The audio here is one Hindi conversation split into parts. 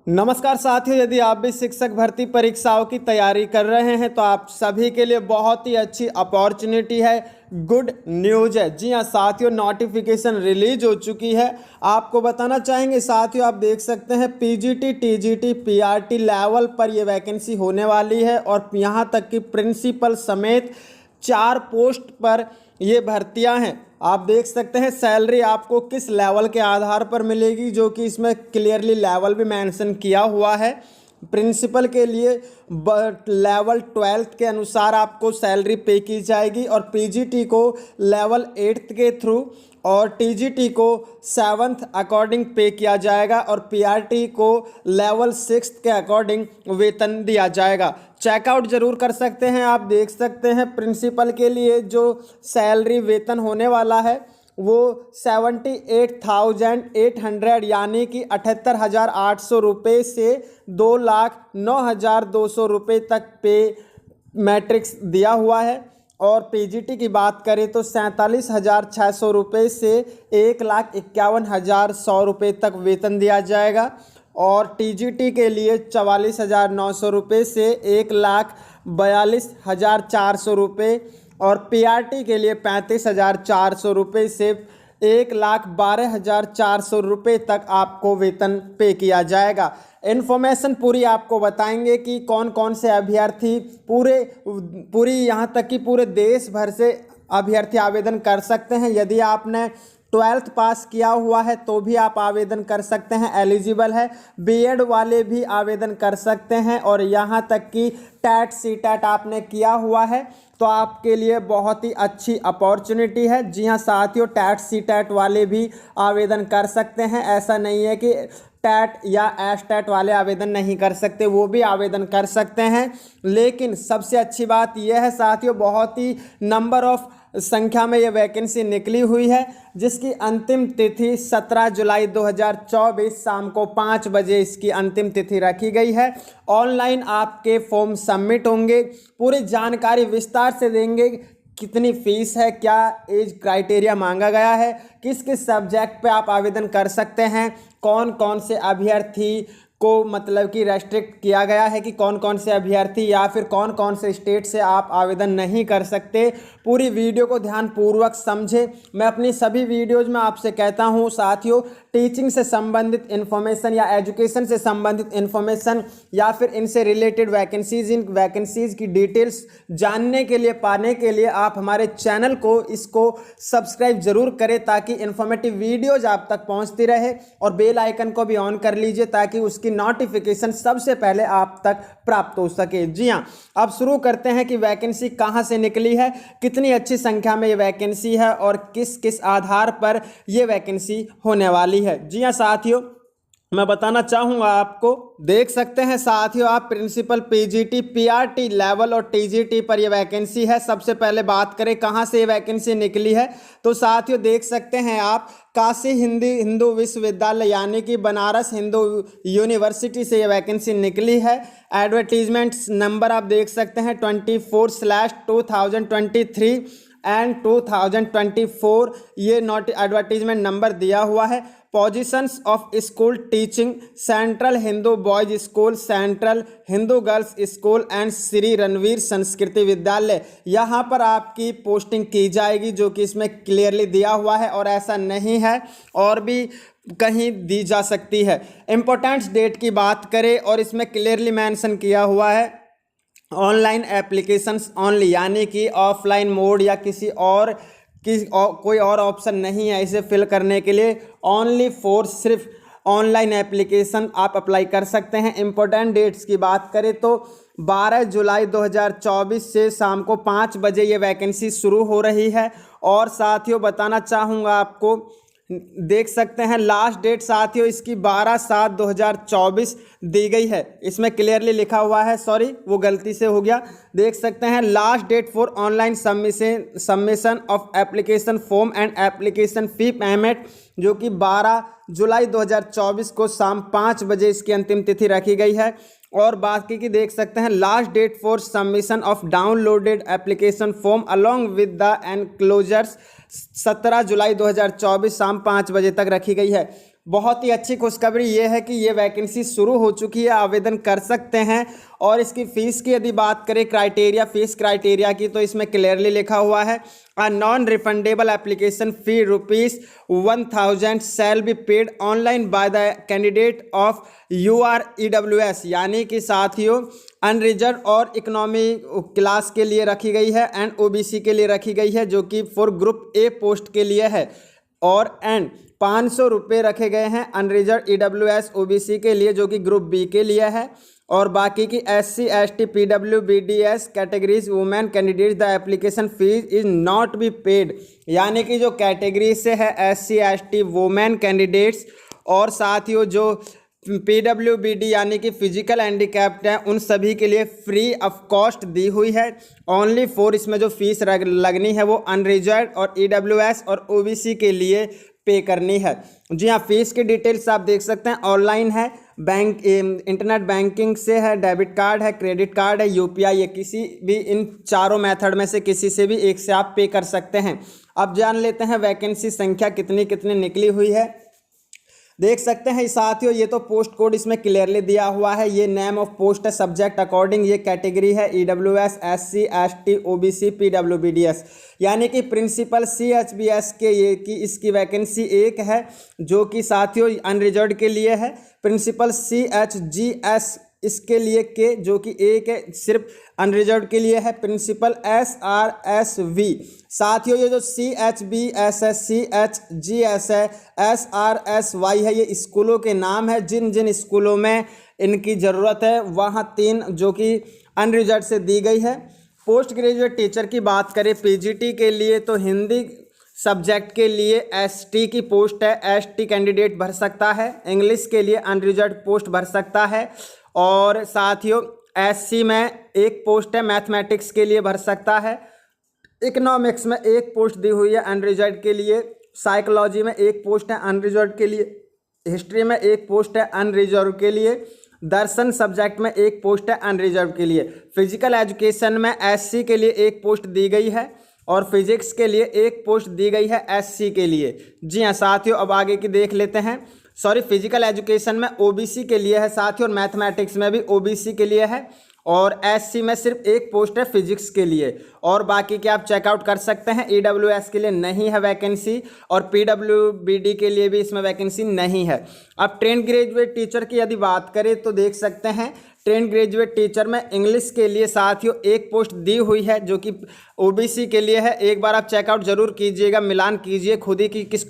नमस्कार साथियों, यदि आप भी शिक्षक भर्ती परीक्षाओं की तैयारी कर रहे हैं तो आप सभी के लिए बहुत ही अच्छी अपॉर्चुनिटी है, गुड न्यूज़ है। जी हाँ साथियों, नोटिफिकेशन रिलीज हो चुकी है। आपको बताना चाहेंगे साथियों, आप देख सकते हैं पीजीटी, टीजीटी, पीआरटी लेवल पर ये वैकेंसी होने वाली है और यहाँ तक कि प्रिंसिपल समेत 4 पोस्ट पर ये भर्तियां हैं। आप देख सकते हैं सैलरी आपको किस लेवल के आधार पर मिलेगी, जो कि इसमें क्लियरली लेवल भी मेंशन किया हुआ है। प्रिंसिपल के लिए लेवल 12th के अनुसार आपको सैलरी पे की जाएगी और पीजीटी को लेवल 8th के थ्रू और टीजीटी को 7th अकॉर्डिंग पे किया जाएगा और पीआरटी को लेवल 6th के अकॉर्डिंग वेतन दिया जाएगा। चेकआउट जरूर कर सकते हैं। आप देख सकते हैं प्रिंसिपल के लिए जो सैलरी वेतन होने वाला है वो 78,800 यानी कि 78,800 रुपये से 2,09,200 रुपये तक पे मैट्रिक्स दिया हुआ है। और पीजीटी की बात करें तो 47,600 रुपये से 1,51,100 रुपये तक वेतन दिया जाएगा और टीजीटी के लिए 44,900 रुपये से 1,42,400 रुपये और पीआरटी के लिए 35,400 रुपये से 1,12,400 रुपये तक आपको वेतन पे किया जाएगा। इन्फॉर्मेशन पूरी आपको बताएंगे कि कौन कौन से अभ्यर्थी पूरी यहाँ तक कि पूरे देश भर से अभ्यर्थी आवेदन कर सकते हैं। यदि आपने 12th पास किया हुआ है तो भी आप आवेदन कर सकते हैं, एलिजिबल है। बीएड वाले भी आवेदन कर सकते हैं और यहाँ तक कि टैट सीटैट आपने किया हुआ है तो आपके लिए बहुत ही अच्छी अपॉर्चुनिटी है। जी हाँ साथियों, टैट सीटैट वाले भी आवेदन कर सकते हैं। ऐसा नहीं है कि टैट या एस्टैट वाले आवेदन नहीं कर सकते, वो भी आवेदन कर सकते हैं। लेकिन सबसे अच्छी बात यह है साथियों, बहुत ही नंबर ऑफ संख्या में ये वैकेंसी निकली हुई है जिसकी अंतिम तिथि 17 जुलाई 2024 शाम को 5 बजे इसकी अंतिम तिथि रखी गई है। ऑनलाइन आपके फॉर्म सबमिट होंगे, पूरी जानकारी विस्तार से देंगे। कितनी फीस है, क्या एज क्राइटेरिया मांगा गया है, किस किस सब्जेक्ट पे आप आवेदन कर सकते हैं, कौन कौन से अभ्यर्थी को मतलब कि रेस्ट्रिक्ट किया गया है कि कौन कौन से अभ्यर्थी या फिर कौन कौन से स्टेट से आप आवेदन नहीं कर सकते। पूरी वीडियो को ध्यानपूर्वक समझे। मैं अपनी सभी वीडियोज में आपसे कहता हूं साथियों, टीचिंग से संबंधित इन्फॉर्मेशन या एजुकेशन से संबंधित इन्फॉर्मेशन या फिर इनसे रिलेटेड वैकेंसीज की डिटेल्स जानने के लिए, पाने के लिए आप हमारे चैनल को इसको सब्सक्राइब जरूर करें ताकि इन्फॉर्मेटिव वीडियोज आप तक पहुंचती रहे और बेल आइकन को भी ऑन कर लीजिए ताकि उसकी नोटिफिकेशन सबसे पहले आप तक प्राप्त हो सके। जी हाँ, अब शुरू करते हैं कि वैकेंसी कहां से निकली है, कितनी अच्छी संख्या में ये वैकेंसी है और किस किस आधार पर ये वैकेंसी होने वाली है। जी हाँ साथियों, मैं बताना चाहूँगा आपको, देख सकते हैं साथियों आप प्रिंसिपल पीजीटी, पीआरटी लेवल और टीजीटी पर ये वैकेंसी है। सबसे पहले बात करें कहाँ से ये वैकेंसी निकली है तो साथियों देख सकते हैं आप काशी हिंदू विश्वविद्यालय यानी कि बनारस हिंदू यूनिवर्सिटी से ये वैकेंसी निकली है। एडवर्टीजमेंट नंबर आप देख सकते हैं 24/2023 एंड 2024 ये एडवर्टीजमेंट नंबर दिया हुआ है। Positions of school teaching, central Hindu boys school, central Hindu girls school and Shri Ranveer संस्कृति विद्यालय, यहाँ पर आपकी पोस्टिंग की जाएगी जो कि इसमें क्लियरली दिया हुआ है और ऐसा नहीं है और भी कहीं दी जा सकती है। इम्पोर्टेंट डेट की बात करें और इसमें क्लियरली मेंशन किया हुआ है ऑनलाइन एप्लीकेशंस ओनली, यानी कि ऑफलाइन मोड या कोई और ऑप्शन नहीं है इसे फिल करने के लिए। ओनली फॉर सिर्फ ऑनलाइन एप्लीकेशन आप अप्लाई कर सकते हैं। इम्पोर्टेंट डेट्स की बात करें तो 12 जुलाई 2024 से शाम को 5 बजे ये वैकेंसी शुरू हो रही है। और साथियों बताना चाहूँगा आपको, देख सकते हैं लास्ट डेट साथियों इसकी 12/7/2024 दी गई है। इसमें क्लियरली लिखा हुआ है, सॉरी वो गलती से हो गया। देख सकते हैं last date for online submission of application form and application fee payment, जो कि 12 जुलाई 2024 को शाम 5 बजे इसकी अंतिम तिथि रखी गई है। और बाकी की देख सकते हैं last date for submission of downloaded application form along with the enclosures 17 जुलाई 2024 शाम 5 बजे तक रखी गई है। बहुत ही अच्छी खुशखबरी ये है कि ये वैकेंसी शुरू हो चुकी है, आवेदन कर सकते हैं। और इसकी फ़ीस की यदि बात करें, क्राइटेरिया, फ़ीस क्राइटेरिया की, तो इसमें क्लियरली लिखा हुआ है a non refundable application fee ₹1000 shall be paid online by the candidate of UREWS, यानी कि साथियों अनरिजर्व और इकोनॉमी क्लास के लिए रखी गई है एंड OBC के लिए रखी गई है, जो कि फॉर ग्रुप ए पोस्ट के लिए है। और एंड 500 रुपये रखे गए हैं अनरिजर्व EWS OBC के लिए, जो कि ग्रुप बी के लिए है। और बाकी की SC ST PWBDS categories women candidate the application fees is not be paid, यानी कि जो कैटेगरी से है SC ST वुमेन कैंडिडेट्स और साथियों जो PWBD यानी कि फिजिकल हैंडीकैप्ड हैं, उन सभी के लिए फ्री ऑफ कॉस्ट दी हुई है। ओनली फॉर इसमें जो फीस लगनी है वो अनरिजर्व और EWS और OBC के लिए पे करनी है। जी हाँ, फीस की डिटेल्स आप देख सकते हैं, ऑनलाइन है, बैंक इंटरनेट बैंकिंग से है, डेबिट कार्ड है, क्रेडिट कार्ड है, UPI है, किसी भी इन चारों मेथड में से किसी से भी एक से आप पे कर सकते हैं। अब जान लेते हैं वैकेंसी संख्या कितनी कितनी निकली हुई है। देख सकते हैं साथियों, ये तो पोस्ट कोड इसमें क्लियरली दिया हुआ है, ये नेम ऑफ पोस्ट है, सब्जेक्ट अकॉर्डिंग ये कैटेगरी है EWS SC ST OBC PWBDS, यानी कि प्रिंसिपल CHBS के ये की इसकी वैकेंसी एक है, जो कि साथियों अनरिजर्व्ड के लिए है। प्रिंसिपल CHGS इसके लिए के, जो कि एक है, सिर्फ अनरिजर्व्ड के लिए है। प्रिंसिपल SRSV, साथियों ये जो CHBS है, CHGS है, SRSY है, ये स्कूलों के नाम है। जिन जिन स्कूलों में इनकी ज़रूरत है वहाँ 3 जो कि अनरिजर्व्ड से दी गई है। पोस्ट ग्रेजुएट टीचर की बात करें PGT के लिए, तो हिंदी सब्जेक्ट के लिए ST की पोस्ट है, ST कैंडिडेट भर सकता है। इंग्लिश के लिए अनरिजर्व्ड पोस्ट भर सकता है। और साथियों SC में एक पोस्ट है, मैथमेटिक्स के लिए भर सकता है। इकोनॉमिक्स में एक पोस्ट दी हुई है अनरिजर्व्ड के लिए। साइकोलॉजी में एक पोस्ट है अनरिजर्व्ड के लिए। हिस्ट्री में एक पोस्ट है अनरिजर्व के लिए। दर्शन सब्जेक्ट में एक पोस्ट है अनरिजर्व के लिए। फिजिकल एजुकेशन में SC के लिए एक पोस्ट दी गई है और फिजिक्स के लिए एक पोस्ट दी गई है SC के लिए। जी हाँ साथियों, अब आगे की देख लेते हैं। फिजिकल एजुकेशन में OBC के लिए है साथियों, और मैथमेटिक्स में भी OBC के लिए है। और SC में सिर्फ एक पोस्ट है फिजिक्स के लिए। और बाकी के आप चेकआउट कर सकते हैं। EWS के लिए नहीं है वैकेंसी और PWBD के लिए भी इसमें वैकेंसी नहीं है। अब ट्रेन ग्रेजुएट टीचर की यदि बात करें तो देख सकते हैं, ट्रेन ग्रेजुएट टीचर में इंग्लिश के लिए साथियों एक पोस्ट दी हुई है, जो कि OBC के लिए है। एक बार आप चेकआउट जरूर कीजिएगा, मिलान कीजिए खुद ही कि किस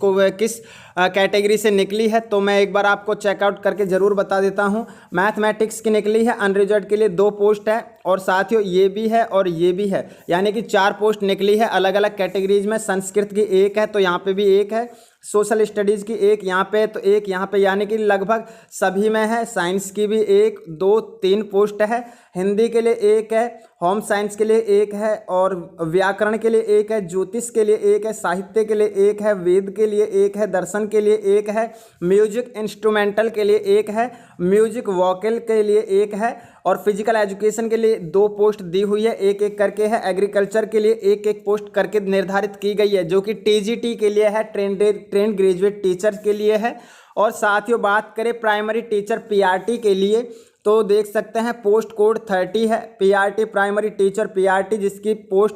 कैटेगरी से निकली है, तो मैं एक बार आपको चेकआउट करके ज़रूर बता देता हूं। मैथमेटिक्स की निकली है, अनरिजर्व्ड के लिए 2 पोस्ट है और साथियों ये भी है और ये भी है, यानी कि 4 पोस्ट निकली है अलग अलग कैटेगरीज में। संस्कृत की एक है तो यहाँ पे भी एक है, सोशल स्टडीज़ की एक यहाँ पे तो एक यहाँ पे, यानी कि लगभग सभी में है। साइंस की भी 1 2 3 पोस्ट है। हिंदी के लिए एक है, होम साइंस के लिए एक है और व्याकरण के लिए एक है, ज्योतिष के लिए एक है, साहित्य के लिए एक है, वेद के लिए एक है, दर्शन के लिए एक है, म्यूजिक इंस्ट्रूमेंटल के लिए एक है, म्यूजिक वोकल के लिए एक है और फिजिकल एजुकेशन के लिए 2 पोस्ट दी हुई है, एक एक करके है। एग्रीकल्चर के लिए एक एक पोस्ट करके निर्धारित की गई है, जो कि TGT के लिए है, ट्रेन ग्रेजुएट टीचर के लिए है। और साथियों बात करें प्राइमरी टीचर PRT के लिए, तो देख सकते हैं पोस्ट कोड 30 है। PRT प्राइमरी टीचर PRT, जिसकी पोस्ट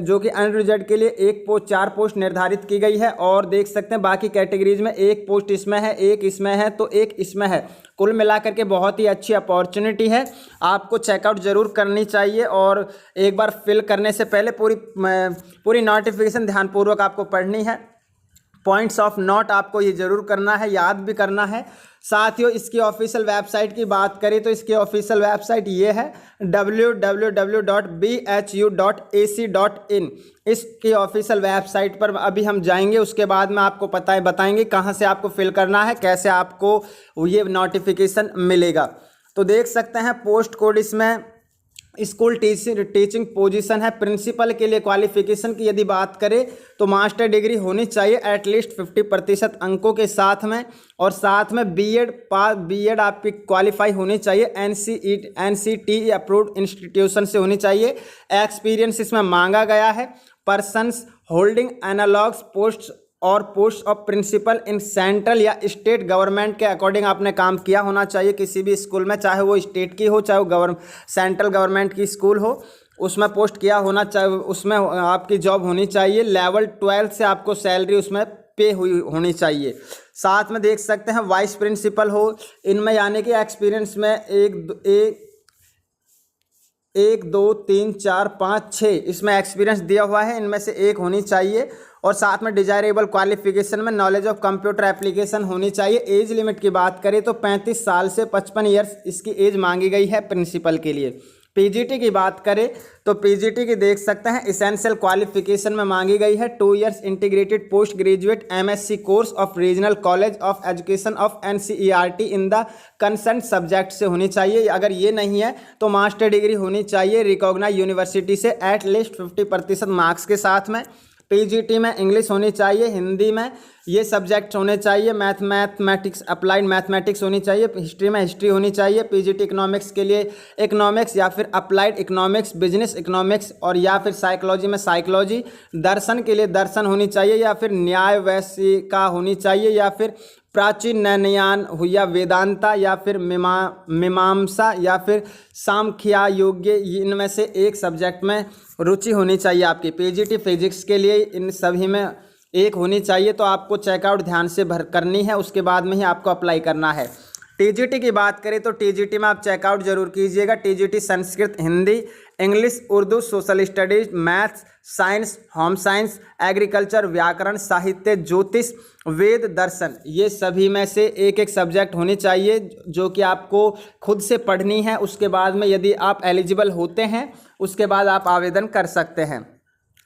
जो कि अनरिजर्व्ड के लिए 4 पोस्ट निर्धारित की गई है। और देख सकते हैं बाकी कैटेगरीज में 1 पोस्ट इसमें है, 1 इसमें है तो 1 इसमें है। कुल मिलाकर के बहुत ही अच्छी अपॉर्चुनिटी है, आपको चेकआउट जरूर करनी चाहिए। और एक बार फिल करने से पहले पूरी नोटिफिकेशन ध्यानपूर्वक आपको पढ़नी है। पॉइंट्स ऑफ नोट आपको ये जरूर करना है, याद भी करना है। साथियों इसकी ऑफिशियल वेबसाइट की बात करें तो इसकी ऑफिशियल वेबसाइट ये है www.bhu.ac.in। इसकी ऑफिशियल वेबसाइट पर अभी हम जाएंगे, उसके बाद में आपको बताएंगे कहाँ से आपको फिल करना है, कैसे आपको ये नोटिफिकेशन मिलेगा। तो देख सकते हैं पोस्ट कोड इसमें स्कूल टीचिंग पोजीशन है। प्रिंसिपल के लिए क्वालिफिकेशन की यदि बात करें तो मास्टर डिग्री होनी चाहिए एटलीस्ट 50% अंकों के साथ में, और साथ में बीएड आपकी क्वालिफाई होनी चाहिए NCT अप्रूव्ड इंस्टीट्यूशन से होनी चाहिए। एक्सपीरियंस इसमें मांगा गया है। पर्सन्स होल्डिंग एनालॉग्स पोस्ट और post of principal in central या स्टेट गवर्नमेंट के अकॉर्डिंग आपने काम किया होना चाहिए किसी भी स्कूल में, चाहे वो स्टेट की हो चाहे वो सेंट्रल गवर्नमेंट की स्कूल हो, उसमें पोस्ट किया होना चाहिए, उसमें आपकी जॉब होनी चाहिए। लेवल 12 से आपको सैलरी उसमें पे हुई होनी चाहिए। साथ में देख सकते हैं वाइस प्रिंसिपल हो, इनमें यानी कि एक्सपीरियंस में 1 2 3 4 5 6 इसमें एक्सपीरियंस दिया हुआ है, इनमें से एक होनी चाहिए। और साथ में डिजायरेबल क्वालिफिकेशन में नॉलेज ऑफ कंप्यूटर एप्लीकेशन होनी चाहिए। एज लिमिट की बात करें तो 35 साल से 55 ईयर्स इसकी एज मांगी गई है प्रिंसिपल के लिए। पीजीटी की बात करें तो पीजीटी की देख सकते हैं इसेंशियल क्वालिफिकेशन में मांगी गई है 2 years integrated post graduate MSc course of regional college of education of NCERT in the concern subject से होनी चाहिए। अगर ये नहीं है तो मास्टर डिग्री होनी चाहिए रिकॉग्नाइज यूनिवर्सिटी से एट लीस्ट 50% मार्क्स के साथ में। पीजीटी में इंग्लिश होनी चाहिए, हिंदी में ये सब्जेक्ट होने चाहिए, मैथमेटिक्स अप्लाइड मैथमेटिक्स होनी चाहिए, हिस्ट्री में हिस्ट्री होनी चाहिए। पीजीटी इकोनॉमिक्स के लिए इकोनॉमिक्स या फिर अप्लाइड इकोनॉमिक्स, बिजनेस इकोनॉमिक्स और या फिर साइकोलॉजी में साइकोलॉजी। दर्शन के लिए दर्शन होनी चाहिए या फिर न्याय वैशिका होनी चाहिए या फिर प्राचीन नैयान या वेदांता या फिर मीमांसा या फिर सांख्या योग्य, इनमें से एक सब्जेक्ट में रुचि होनी चाहिए आपकी। पीजीटी फिजिक्स के लिए इन सभी में एक होनी चाहिए। तो आपको चेकआउट ध्यान से भर करनी है, उसके बाद में ही आपको अप्लाई करना है। टीजीटी की बात करें तो टीजीटी में आप चेकआउट जरूर कीजिएगा। TGT Sanskrit, Hindi, English, Urdu, social studies, maths, science, home science, agriculture, व्याकरण, साहित्य, ज्योतिष, वेद, दर्शन, ये सभी में से एक एक सब्जेक्ट होनी चाहिए जो कि आपको खुद से पढ़नी है। उसके बाद में यदि आप एलिजिबल होते हैं उसके बाद आप आवेदन कर सकते हैं।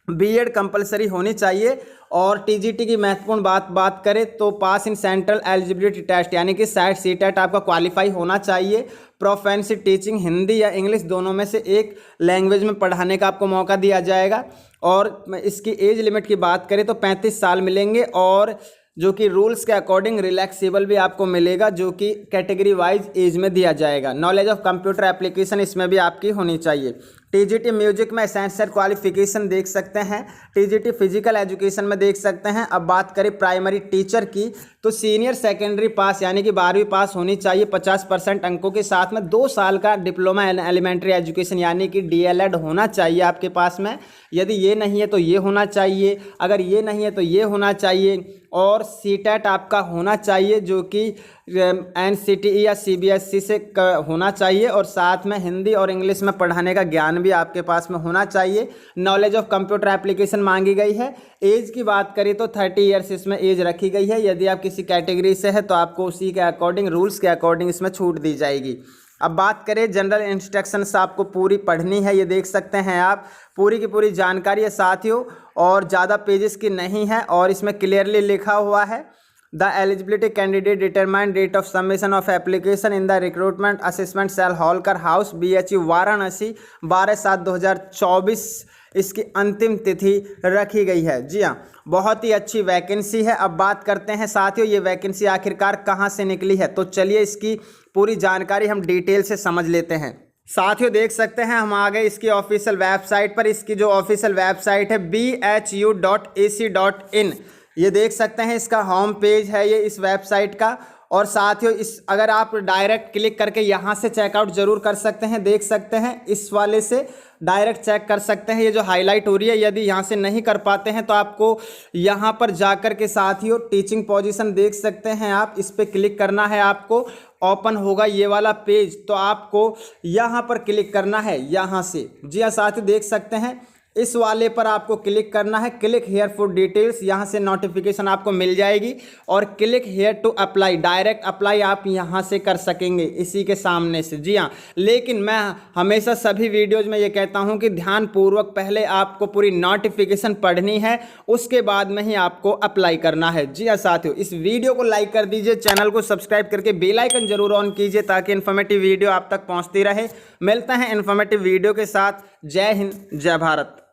बीएड कंपलसरी होनी चाहिए। और टीजीटी की महत्वपूर्ण बात करें तो पास इन सेंट्रल एलिजिबिलिटी टेस्ट यानी कि SAT CTET आपका क्वालिफाई होना चाहिए। प्रोफेंसी टीचिंग हिंदी या इंग्लिश दोनों में से एक लैंग्वेज में पढ़ाने का आपको मौका दिया जाएगा। और इसकी एज लिमिट की बात करें तो 35 साल मिलेंगे और जो कि रूल्स के अकॉर्डिंग रिलैक्सेबल भी आपको मिलेगा जो कि कैटेगरी वाइज एज में दिया जाएगा। नॉलेज ऑफ कंप्यूटर एप्लीकेशन इसमें भी आपकी होनी चाहिए। टीजीटी म्यूजिक में एसेंशियल क्वालिफिकेशन देख सकते हैं। टीजीटी फिजिकल एजुकेशन में देख सकते हैं। अब बात करें प्राइमरी टीचर की तो सीनियर सेकेंडरी पास यानी कि 12वीं पास होनी चाहिए 50% अंकों के साथ में। 2 साल का डिप्लोमा एलिमेंट्री एजुकेशन यानी कि DLED होना चाहिए आपके पास में। यदि ये नहीं है तो ये होना चाहिए, अगर ये नहीं है तो ये होना चाहिए। और CTET आपका होना चाहिए जो कि NCTE या CBSE से होना चाहिए। और साथ में हिंदी और इंग्लिश में पढ़ाने का ज्ञान भी आपके पास में होना चाहिए। नॉलेज ऑफ कंप्यूटर एप्लीकेशन मांगी गई है। एज की बात करें तो 30 ईयर्स इसमें एज रखी गई है। यदि आप किसी कैटेगरी से है तो आपको उसी के अकॉर्डिंग रूल्स के अकॉर्डिंग इसमें छूट दी जाएगी। अब बात करें जनरल इंस्ट्रक्शंस आपको पूरी पढ़नी है, ये देख सकते हैं आप पूरी की पूरी जानकारी है साथियों और ज़्यादा पेजेस की नहीं है। और इसमें क्लियरली लिखा हुआ है the eligibility candidate determine date of submission of application in the recruitment assessment cell Holkar house BHU Varanasi 12/7/2024 इसकी अंतिम तिथि रखी गई है। जी हाँ, बहुत ही अच्छी वैकेंसी है। अब बात करते हैं साथियों ये वैकेंसी आखिरकार कहाँ से निकली है, तो चलिए इसकी पूरी जानकारी हम डिटेल से समझ लेते हैं। साथियों देख सकते हैं हम आ गए इसकी ऑफिशियल वेबसाइट पर। इसकी जो ऑफिशियल वेबसाइट है bhu.ac.in, ये देख सकते हैं इसका होम पेज है ये इस वेबसाइट का। और साथियों इस अगर आप डायरेक्ट क्लिक करके यहाँ से चेकआउट जरूर कर सकते हैं, देख सकते हैं इस वाले से डायरेक्ट चेक कर सकते हैं। ये जो हाईलाइट हो रही है यदि यहाँ से नहीं कर पाते हैं तो आपको यहाँ पर जाकर के साथियों टीचिंग पोजीशन देख सकते हैं आप, इस पर क्लिक करना है आपको। ओपन होगा ये वाला पेज तो आपको यहाँ पर क्लिक करना है यहाँ से। जी हाँ साथियों देख सकते हैं इस वाले पर आपको क्लिक करना है। क्लिक हेयर फॉर डिटेल्स, यहाँ से नोटिफिकेशन आपको मिल जाएगी। और click here to apply, direct apply आप यहाँ से कर सकेंगे इसी के सामने से। जी हाँ, लेकिन मैं हमेशा सभी वीडियोज़ में ये कहता हूँ कि ध्यानपूर्वक पहले आपको पूरी नोटिफिकेशन पढ़नी है, उसके बाद में ही आपको अप्लाई करना है। जी हाँ साथियों, इस वीडियो को लाइक कर दीजिए, चैनल को सब्सक्राइब करके बेल आइकन जरूर ऑन कीजिए ताकि इन्फॉर्मेटिव वीडियो आप तक पहुँचती रहे। मिलते हैं इन्फॉर्मेटिव वीडियो के साथ। जय हिंद, जय भारत।